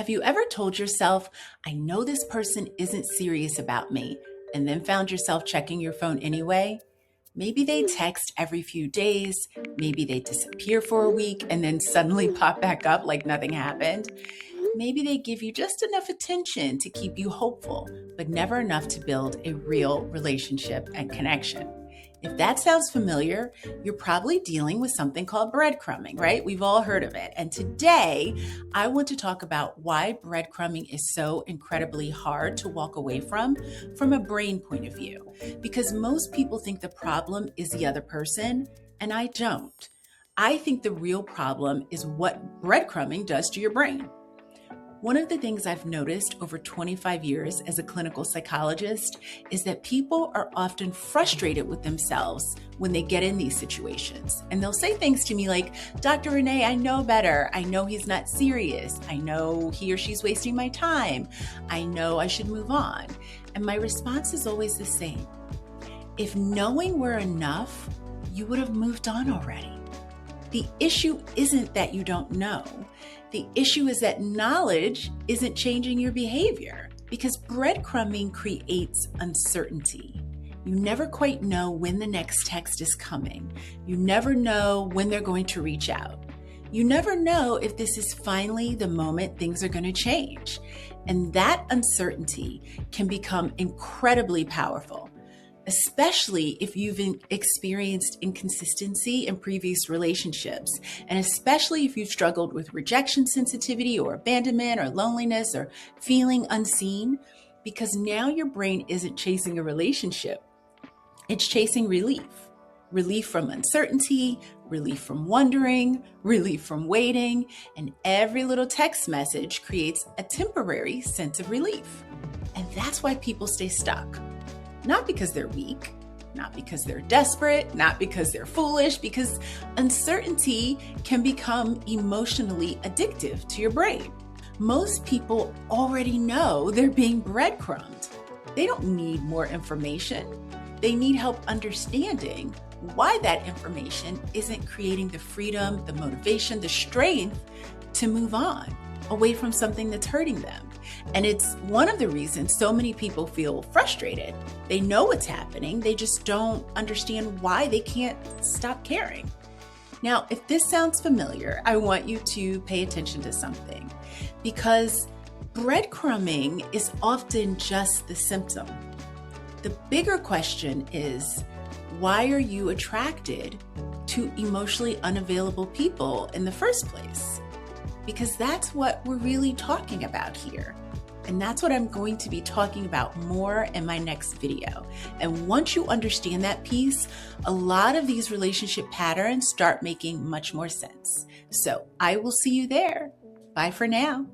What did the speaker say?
Have you ever told yourself, I know this person isn't serious about me, and then found yourself checking your phone anyway? Maybe they text every few days, maybe they disappear for a week and then suddenly pop back up like nothing happened. Maybe they give you just enough attention to keep you hopeful, but never enough to build a real relationship and connection. If that sounds familiar, you're probably dealing with something called breadcrumbing, right? We've all heard of it. And today, I want to talk about why breadcrumbing is so incredibly hard to walk away from a brain point of view. Because most people think the problem is the other person, and I don't. I think the real problem is what breadcrumbing does to your brain. One of the things I've noticed over 25 years as a clinical psychologist is that people are often frustrated with themselves when they get in these situations. And they'll say things to me like, Dr. Renee, I know better. I know he's not serious. I know he or she's wasting my time. I know I should move on. And my response is always the same. If knowing were enough, you would have moved on already. The issue isn't that you don't know. The issue is that knowledge isn't changing your behavior because breadcrumbing creates uncertainty. You never quite know when the next text is coming. You never know when they're going to reach out. You never know if this is finally the moment things are going to change. And that uncertainty can become incredibly powerful, especially if you've experienced inconsistency in previous relationships, and especially if you've struggled with rejection sensitivity or abandonment or loneliness or feeling unseen, because now your brain isn't chasing a relationship, it's chasing relief. Relief from uncertainty, relief from wondering, relief from waiting, and every little text message creates a temporary sense of relief. And that's why people stay stuck. Not because they're weak, not because they're desperate, not because they're foolish, because uncertainty can become emotionally addictive to your brain. Most people already know they're being breadcrumbed. They don't need more information. They need help understanding why that information isn't creating the freedom, the motivation, the strength to move on away from something that's hurting them. And it's one of the reasons so many people feel frustrated. They know what's happening, they just don't understand why they can't stop caring. Now, if this sounds familiar, I want you to pay attention to something, because breadcrumbing is often just the symptom. The bigger question is, why are you attracted to emotionally unavailable people in the first place? Because that's what we're really talking about here. And that's what I'm going to be talking about more in my next video. And once you understand that piece, a lot of these relationship patterns start making much more sense. So I will see you there. Bye for now.